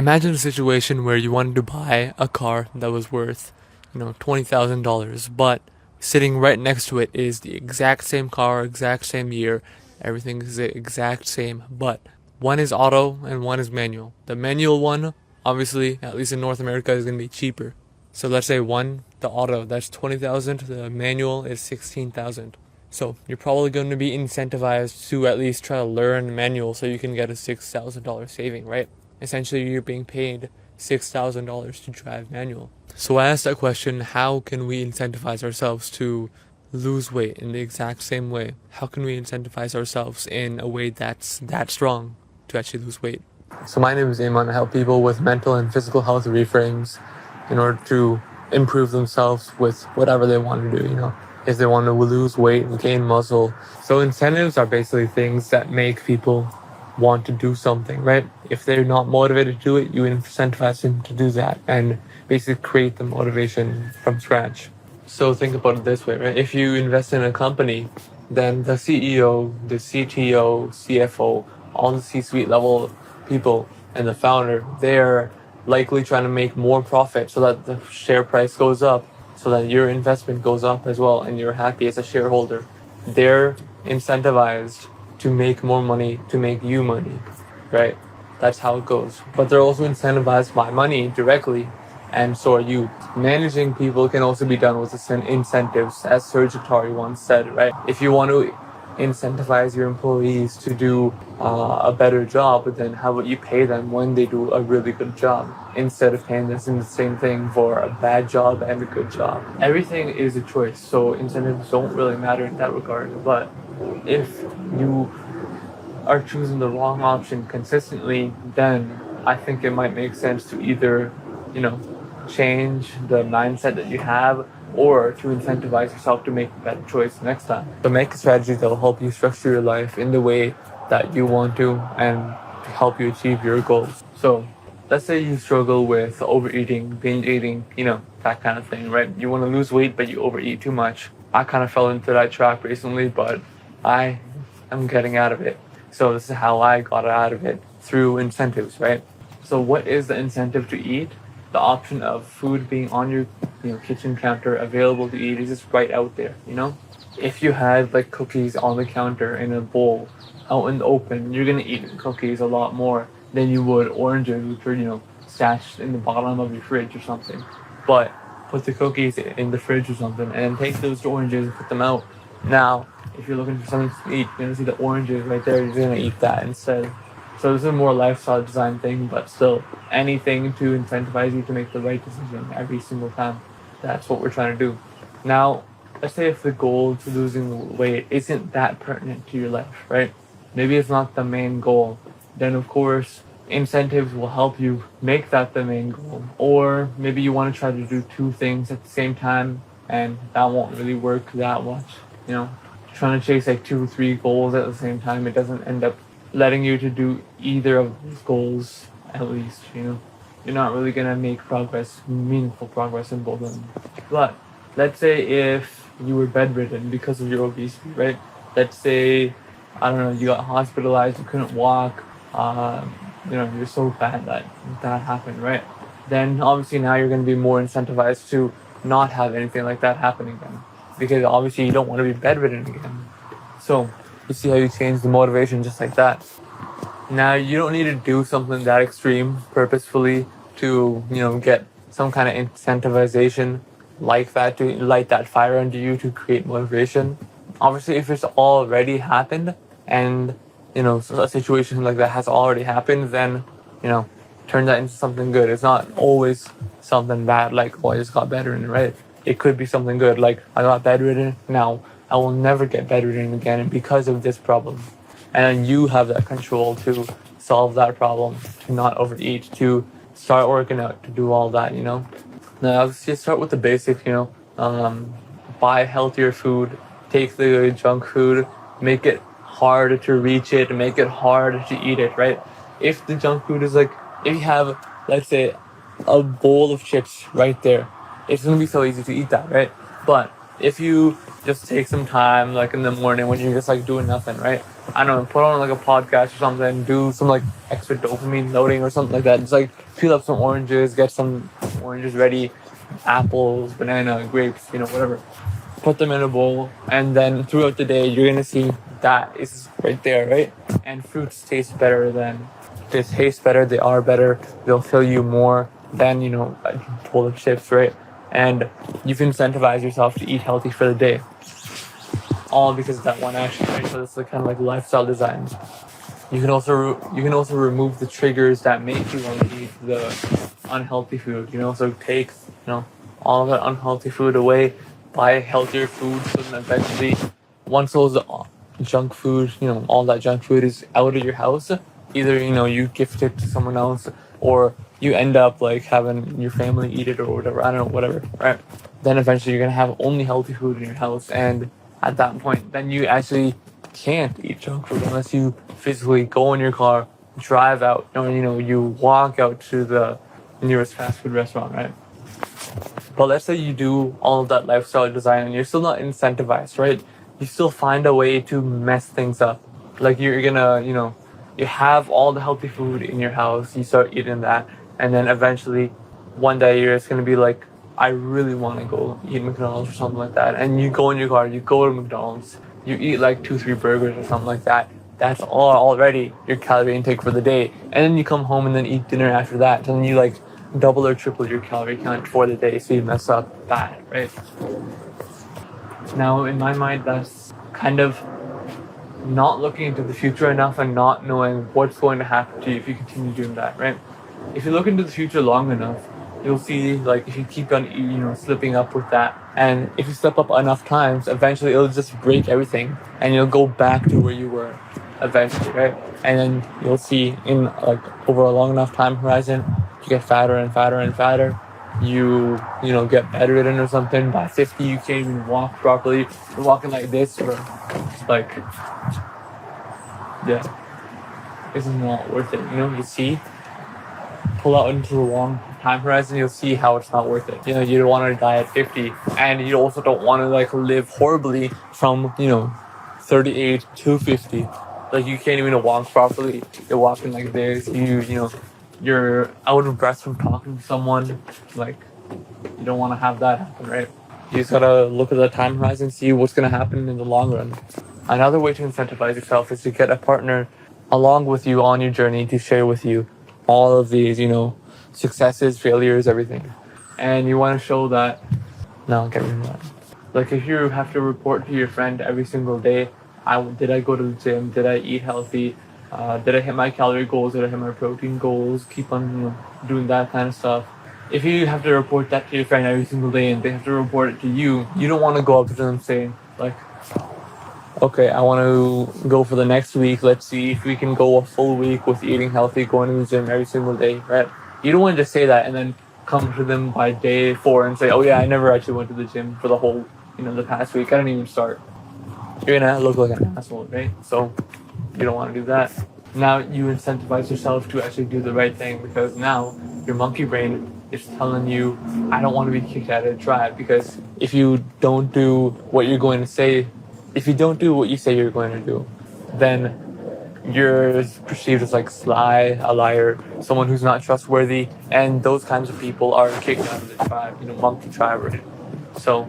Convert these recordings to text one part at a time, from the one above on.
Imagine a situation where you wanted to buy a car that was worth, $20,000, but sitting right next to it is the exact same car, exact same year, everything is the exact same, but one is auto and one is manual. The manual one, obviously, at least in North America, is going to be cheaper. So let's say the auto, that's 20,000, the manual is 16,000. So you're probably going to be incentivized to at least try to learn manual so you can get a $6,000 saving, right? Essentially, you're being paid $6,000 to drive manual. So I asked that question, how can we incentivize ourselves to lose weight in the exact same way? How can we incentivize ourselves in a way that's that strong to actually lose weight? So my name is Iman. I help people with mental and physical health reframes in order to improve themselves with whatever they want to do. If they want to lose weight and gain muscle. So incentives are basically things that make people want to do something, right? If they're not motivated to do it, you incentivize them to do that and basically create the motivation from scratch. So think about it this way, right? If you invest in a company, then the CEO, the CTO, CFO, all the C-suite level people and the founder, they're likely trying to make more profit so that the share price goes up, so that your investment goes up as well and you're happy as a shareholder. They're incentivized to make more money, to make you money, right? That's how it goes. But they're also incentivized by money directly, and so are you. Managing people can also be done with incentives, as Serge Atari once said, right? If you want to incentivize your employees to do a better job, then how about you pay them when they do a really good job instead of paying them the same thing for a bad job and a good job. Everything is a choice, so incentives don't really matter in that regard. But if you are choosing the wrong option consistently, then I think it might make sense to either, change the mindset that you have, or to incentivize yourself to make a better choice next time. So make a strategy that will help you structure your life in the way that you want to and to help you achieve your goals. So let's say you struggle with overeating, binge eating, that kind of thing, right? You want to lose weight, but you overeat too much. I kind of fell into that trap recently, but I am getting out of it. So this is how I got out of it, through incentives, right? So what is the incentive to eat? The option of food being on your kitchen counter available to eat is just right out there. If you had like cookies on the counter in a bowl out in the open, you're gonna eat cookies a lot more than you would oranges, which are stashed in the bottom of your fridge or something. But put the cookies in the fridge or something and take those oranges and put them out. Now if you're looking for something to eat, you're gonna see the oranges right there, you're gonna eat that instead. So this is a more lifestyle design thing, but still, anything to incentivize you to make the right decision every single time. That's what we're trying to do. Now, let's say if the goal to losing weight isn't that pertinent to your life, right? Maybe it's not the main goal. Then of course, incentives will help you make that the main goal. Or maybe you want to try to do two things at the same time, and that won't really work that much. Trying to chase like 2 or 3 goals at the same time, it doesn't end up letting you to do either of those goals, at least. You're not really gonna make meaningful progress in both of them. But let's say if you were bedridden because of your obesity, right? Let's say, I don't know, you got hospitalized, you couldn't walk, you're so bad that happened, right? Then obviously now you're gonna be more incentivized to not have anything like that happen again, because obviously you don't want to be bedridden again. So you see how you change the motivation just like that. Now you don't need to do something that extreme purposefully to get some kind of incentivization like that to light that fire under you to create motivation. Obviously, if it's already happened and so a situation like that has already happened, then turn that into something good. It's not always something bad like, oh, I just got bedridden, right? It could be something good, like I got bedridden, now I will never get bedridden again because of this problem. And you have that control to solve that problem, to not overeat, to start working out, to do all that. Now just start with the basics, buy healthier food, take the junk food, make it harder to reach it, make it harder to eat it, right? If the junk food is like, if you have, let's say, a bowl of chips right there, it's gonna be so easy to eat that, right? But if you just take some time, like in the morning when you're just like doing nothing, right? I don't know, put on like a podcast or something, do some like extra dopamine loading or something like that. Just like peel up some oranges, get some oranges ready, apples, banana, grapes, whatever. Put them in a bowl, and then throughout the day, you're gonna see that is right there, right? And fruits taste better than they taste better. They are better. They'll fill you more than a bowl of chips, right? And you can incentivize yourself to eat healthy for the day, all because of that one action, right? So it's like kind of like lifestyle design. You can also remove the triggers that make you want to eat the unhealthy food. You can also take all of that unhealthy food away, buy healthier food, so then eventually, once those junk food, all that junk food is out of your house, either you gift it to someone else, or you end up like having your family eat it or whatever. I don't know, whatever, right? Then eventually you're gonna have only healthy food in your house, and at that point, then you actually can't eat junk food unless you physically go in your car, drive out, or you walk out to the nearest fast food restaurant, right? But let's say you do all of that lifestyle design and you're still not incentivized, right? You still find a way to mess things up. Like you're gonna, you have all the healthy food in your house, you start eating that, and then eventually one day you're just gonna be like, I really want to go eat McDonald's or something like that. And you go in your car, you go to McDonald's, you eat like 2-3 burgers or something like that. That's all already your calorie intake for the day. And then you come home and then eat dinner after that. And then you like double or triple your calorie count for the day, so you mess up bad, right? Now, in my mind, that's kind of not looking into the future enough and not knowing what's going to happen to you if you continue doing that, right? If you look into the future long enough, you'll see, like, if you keep on, slipping up with that, and if you slip up enough times, eventually it'll just break everything, and you'll go back to where you were eventually, right? And then you'll see in, like, over a long enough time horizon, you get fatter and fatter and fatter. You get bedridden or something. By 50, you can't even walk properly. You're walking like this, or like, yeah, it's not worth it. You see, pull out into the long time horizon, you'll see how it's not worth it. You don't want to die at 50, and you also don't want to like live horribly from 38 to 50. Like you can't even walk properly. You're walking like this. You're out of breath from talking to someone. Like you don't want to have that happen, right? You just gotta look at the time horizon, see what's gonna happen in the long run. Another way to incentivize yourself is to get a partner along with you on your journey to share with you all of these, successes, failures, everything. And you want to show that. No, get rid of that. Like if you have to report to your friend every single day, did I go to the gym? Did I eat healthy? Did I hit my calorie goals? Did I hit my protein goals? Keep on doing that kind of stuff. If you have to report that to your friend every single day and they have to report it to you, you don't want to go up to them saying like, okay, I want to go for the next week. Let's see if we can go a full week with eating healthy, going to the gym every single day, right? You don't want to just say that and then come to them by day 4 and say, oh yeah, I never actually went to the gym for the whole, the past week. I didn't even start. You're going to look like an asshole, right? So you don't want to do that. Now you incentivize yourself to actually do the right thing, because now your monkey brain is telling you, I don't want to be kicked out of the tribe, because if you don't do what you're going to say, if you don't do what you say you're going to do, then you're perceived as like sly, a liar, someone who's not trustworthy, and those kinds of people are kicked out of the tribe, monkey tribe, right? So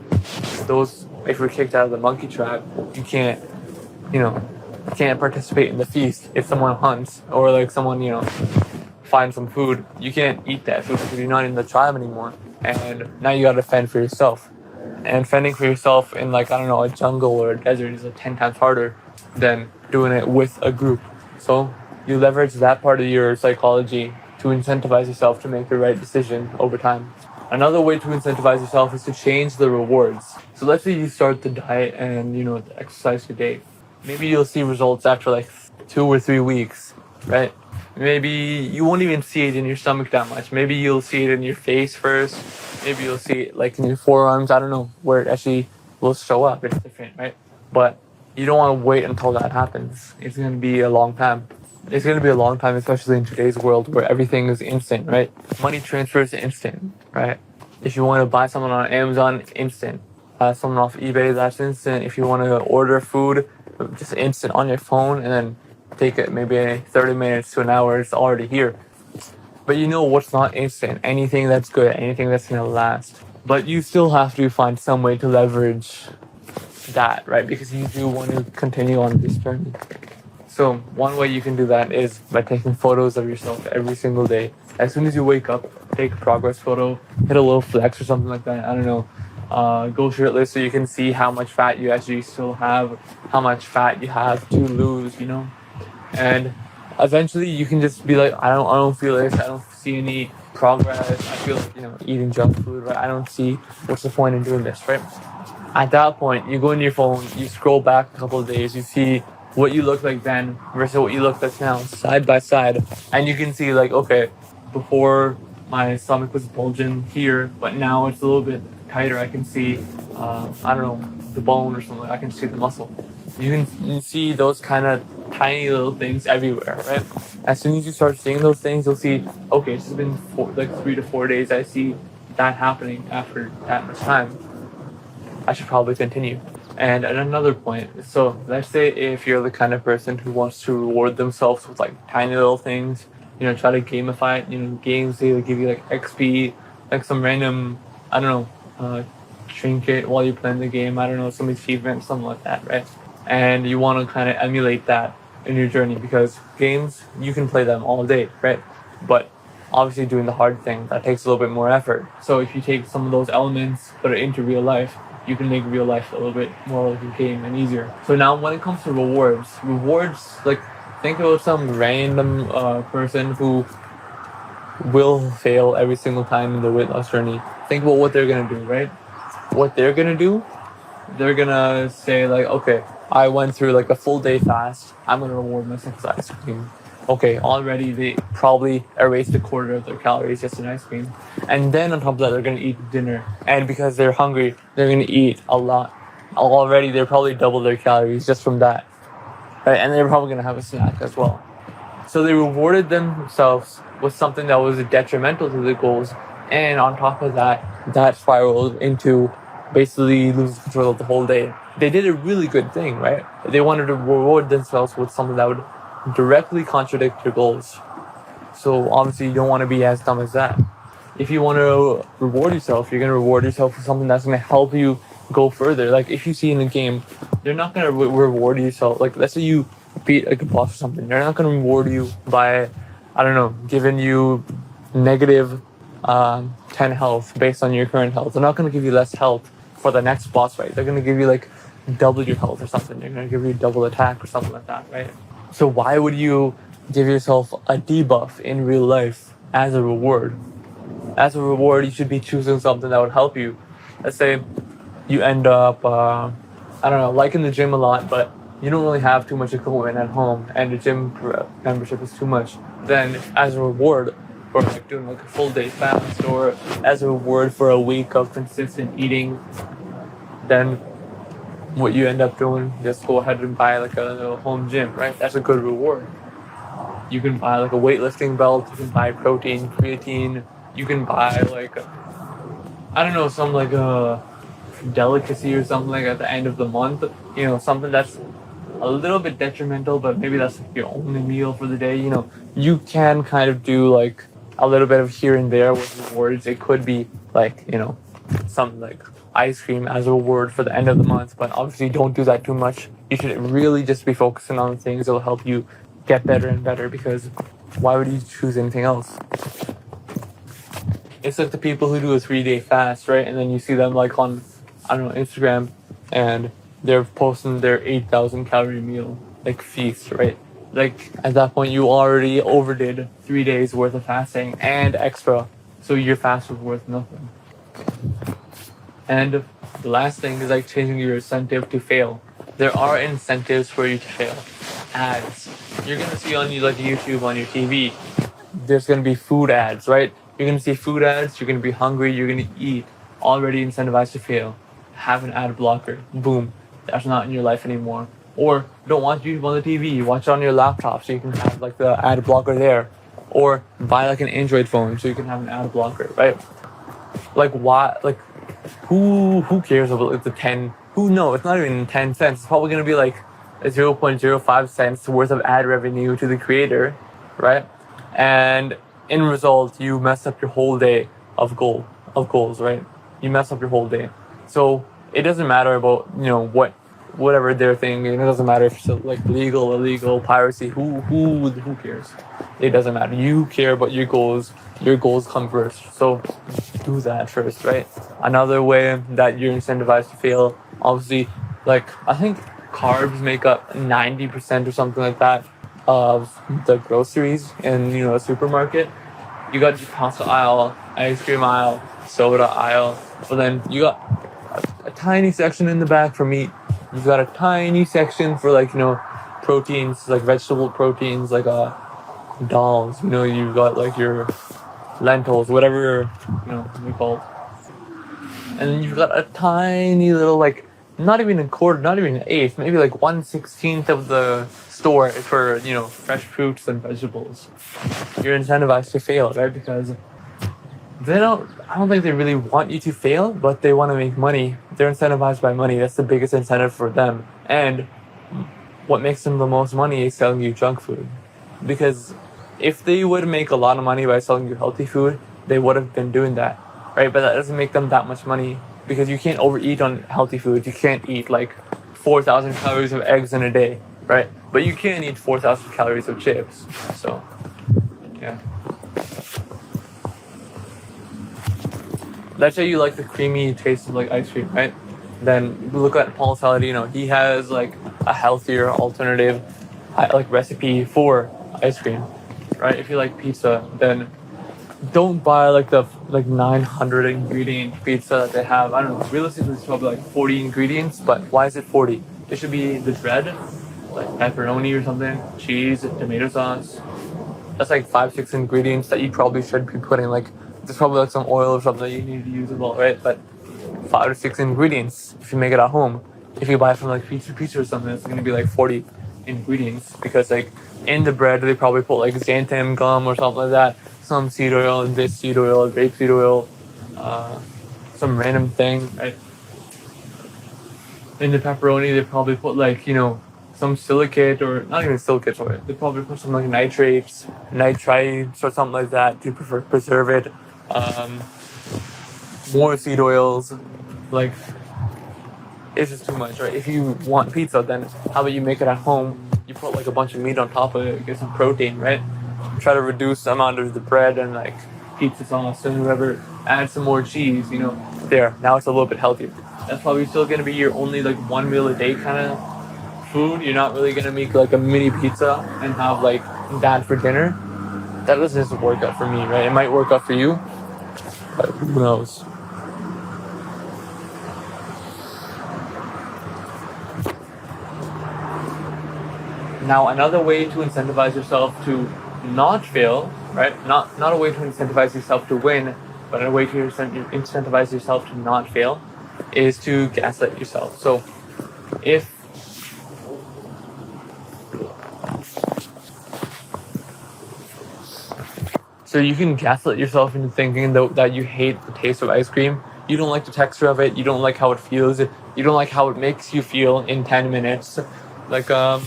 if you're kicked out of the monkey tribe, you can't participate in the feast. If someone hunts or like someone, finds some food, you can't eat that food because you're not in the tribe anymore. And now you gotta fend for yourself. And fending for yourself in like, I don't know, a jungle or a desert is 10 times harder than doing it with a group. So you leverage that part of your psychology to incentivize yourself to make the right decision over time. Another way to incentivize yourself is to change the rewards. So let's say you start the diet and, the exercise today. Maybe you'll see results after like 2 or 3 weeks, right? Maybe you won't even see it in your stomach that much. Maybe you'll see it in your face first. Maybe you'll see it like in your forearms. I don't know where it actually will show up. It's different, right? But you don't want to wait until that happens. It's going to be a long time. It's going to be a long time, especially in today's world where everything is instant, right? Money transfers instant, right? If you want to buy something on Amazon, instant. someone off eBay, that's instant. If you want to order food, just instant on your phone, and then take it maybe 30 minutes to an hour, it's already here. But you know what's not instant? Anything that's good, anything that's gonna last. But you still have to find some way to leverage that, right? Because you do want to continue on this journey. So one way you can do that is by taking photos of yourself every single day. As soon as you wake up, take a progress photo, hit a little flex or something like that. I don't know. Go shirtless so you can see how much fat you actually still have, how much fat you have to lose, you know? And eventually you can just be like, I don't feel this, I don't see any progress, I feel like, eating junk food, right? I don't see what's the point in doing this, right? At that point, you go into your phone, you scroll back a couple of days, you see what you look like then versus what you look like now, side by side, and you can see like, okay, before my stomach was bulging here, but now it's a little bit tighter. I can see, I don't know, the bone or something. I can see the muscle. You can see those kind of tiny little things everywhere, right? As soon as you start seeing those things, you'll see, okay, it's been 3 to 4 days. I see that happening after that much time. I should probably continue. And at another point, so let's say if you're the kind of person who wants to reward themselves with like tiny little things, try to gamify it. Games, they give you like XP, like some random, I don't know, trinket while you're playing the game. I don't know, some achievement, something like that, right? And you want to kind of emulate that in your journey because games, you can play them all day, right? But obviously doing the hard thing, that takes a little bit more effort. So if you take some of those elements, put it into real life, you can make real life a little bit more like a game and easier. So now when it comes to rewards, like think about some random person who will fail every single time in the weight loss journey. Think about what they're gonna do, right? What they're gonna do, they're gonna say like, okay, I went through like a full day fast, I'm gonna reward myself with ice cream. Okay, already they probably erased a quarter of their calories just in ice cream. And then on top of that, they're gonna eat dinner. And because they're hungry, they're gonna eat a lot. Already, they're probably double their calories just from that. Right? And they're probably gonna have a snack as well. So they rewarded themselves with something that was detrimental to the goals. And on top of that, that spiraled into basically losing control of the whole day. They did a really good thing, right? They wanted to reward themselves with something that would directly contradict your goals. So obviously you don't want to be as dumb as that. If you want to reward yourself, you're going to reward yourself with something that's going to help you go further. Like if you see in a game, they're not going to reward yourself. Like let's say you beat like a boss or something. They're not going to reward you by, I don't know, giving you negative 10 health based on your current health. They're not going to give you less health for the next boss fight. They're going to give you like double your health or something. They're going to give you double attack or something like that, right? So why would you give yourself a debuff in real life as a reward? As a reward, you should be choosing something that would help you. Let's say you end up, I don't know, liking the gym a lot, but you don't really have too much equipment at home and the gym membership is too much. Then as a reward for like doing like a full day fast or as a reward for a week of consistent eating, then what you end up doing, just go ahead and buy like a home gym, right? That's a good reward. You can buy like a weightlifting belt, you can buy protein, creatine, you can buy like, I don't know, some like a delicacy or something like at the end of the month, something that's a little bit detrimental, but maybe that's like your only meal for the day. You can kind of do like a little bit of here and there with rewards. It could be like, something like ice cream as a reward for the end of the month, but obviously don't do that too much. You should really just be focusing on things that will help you get better and better, because why would you choose anything else? It's like the people who do a 3-day fast, right? And then you see them like on, I don't know, Instagram, and they're posting their 8,000 calorie meal, like feast, right? Like at that point you already overdid 3 days worth of fasting and extra, so your fast was worth nothing. And the last thing is like changing your incentive to fail. There are incentives for you to fail. Ads. You're gonna see on like YouTube, on your TV, there's gonna be food ads, right? You're gonna see food ads, you're gonna be hungry, you're gonna eat. Already incentivized to fail. Have an ad blocker. Boom. That's not in your life anymore. Or don't watch YouTube on the TV, watch it on your laptop so you can have like the ad blocker there. Or buy like an Android phone so you can have an ad blocker, right? Like why, like who cares about like the 10? Who no, it's not even 10 cents. It's probably gonna be like 0.05 cents worth of ad revenue to the creator, right? And in result, you mess up your whole day of goals, right? You mess up your whole day. So it doesn't matter about whatever they're thinking. It doesn't matter if it's like legal, illegal, piracy. Who cares? It doesn't matter. You care about your goals. Your goals come first. So do that first, right? Another way that you're incentivized to fail, obviously, like I think carbs make up 90% or something like that of the groceries in a supermarket. You got the pasta aisle, ice cream aisle, soda aisle, but then you got a tiny section in the back for meat. You've got a tiny section for proteins, like vegetable proteins, like dals. You've got like your lentils, whatever we call it. And then you've got a tiny little like not even a quarter, not even an eighth, maybe like 1/16 of the store for fresh fruits and vegetables. You're incentivized to fail, right? Because I don't think they really want you to fail, but they want to make money. They're incentivized by money. That's the biggest incentive for them. And what makes them the most money is selling you junk food. Because if they would make a lot of money by selling you healthy food, they would have been doing that, right? But that doesn't make them that much money because you can't overeat on healthy food. You can't eat like 4,000 calories of eggs in a day, right? But you can eat 4,000 calories of chips. So, yeah. Let's say you like the creamy taste of like ice cream, right? Then look at Paul Saladino. He has like a healthier alternative like recipe for ice cream, right? If you like pizza, then don't buy like the 900 ingredient pizza that they have. I don't know. Realistically, it's probably like 40 ingredients, but why is it 40? It should be the bread, like pepperoni or something, cheese, tomato sauce. That's like 5-6 ingredients that you probably should be putting. Like there's probably like some oil or something that you need to use as well, right? But 5 to 6 ingredients if you make it at home. If you buy from like pizza or something, it's gonna be like 40 ingredients because like in the bread they probably put like xanthan gum or something like that, some seed oil, and this seed oil, grapeseed oil, some random thing, right? In the pepperoni they probably put like some silicate or not even silicate, sorry. They probably put some like nitrites or something like that to preserve it. More seed oils, like it's just too much, right? If you want pizza, then how about you make it at home? You put like a bunch of meat on top of it, get some protein, right? Try to reduce the amount of the bread and like pizza sauce and whatever. Add some more cheese, there. Now it's a little bit healthier. That's probably still gonna be your only like one meal a day kind of food. You're not really gonna make like a mini pizza and have like that for dinner. That doesn't work out for me, right? It might work out for you, but who knows? Now, another way to incentivize yourself to not fail, right? Not a way to incentivize yourself to win, but a way to incentivize yourself to not fail is to gaslight yourself. So if So you can gaslight yourself into thinking that you hate the taste of ice cream. You don't like the texture of it. You don't like how it feels. You don't like how it makes you feel in 10 minutes. Like a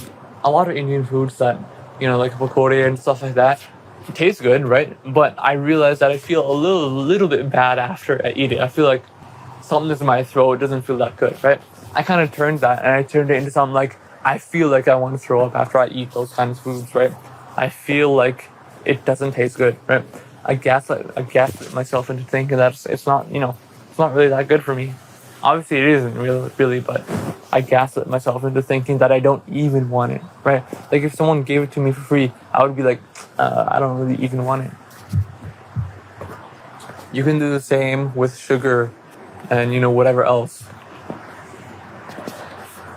lot of Indian foods that, like pakode and stuff like that, it tastes good, right? But I realize that I feel a little bit bad after I eat it. I feel like something is in my throat. It doesn't feel that good, right? I kind of turned that and I turned it into something like I feel like I want to throw up after I eat those kinds of foods, right? I feel like it doesn't taste good, right? I gaslit myself into thinking that it's not really that good for me. Obviously, it isn't really, but I gaslit myself into thinking that I don't even want it, right? Like if someone gave it to me for free, I would be like, I don't really even want it. You can do the same with sugar and whatever else,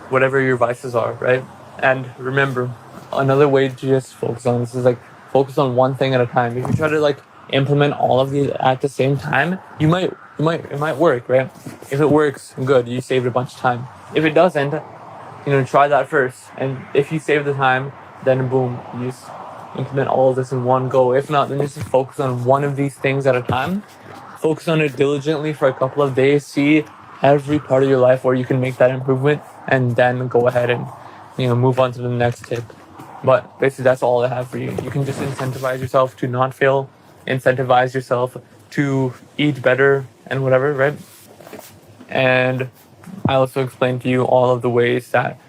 whatever your vices are, right? And remember, another way to just focus on this is like focus on one thing at a time. If you try to like implement all of these at the same time, it might work, right? If it works, good, you saved a bunch of time. If it doesn't, try that first. And if you save the time, then boom, you just implement all of this in one go. If not, then just focus on one of these things at a time focus on it diligently for a couple of days, see every part of your life where you can make that improvement, and then go ahead and move on to the next tip. But basically, that's all I have for you. You can just incentivize yourself to not fail, incentivize yourself to eat better and whatever, right? And I also explained to you all of the ways that,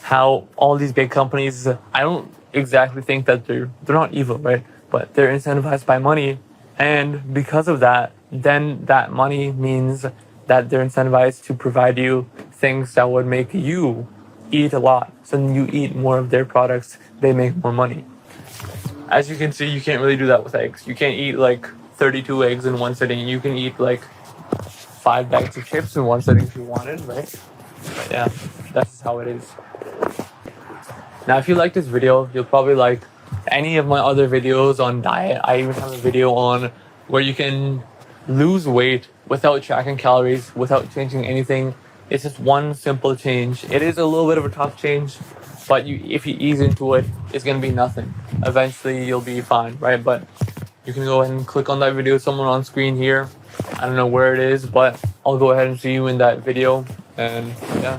how all these big companies, I don't exactly think that they're not evil, right? But they're incentivized by money. And because of that, then that money means that they're incentivized to provide you things that would make you eat a lot. So then you eat more of their products, they make more money. As you can see, you can't really do that with eggs. You can't eat like 32 eggs in one sitting. You can eat like 5 bags of chips in one sitting if you wanted, right? But yeah, that's just how it is. Now, if you like this video, you'll probably like any of my other videos on diet. I even have a video on where you can lose weight without tracking calories, without changing anything. It's just one simple change. It is a little bit of a tough change, but if you ease into it, it's gonna be nothing. Eventually, you'll be fine, right? But you can go ahead and click on that video somewhere on screen here. I don't know where it is, but I'll go ahead and see you in that video. And yeah.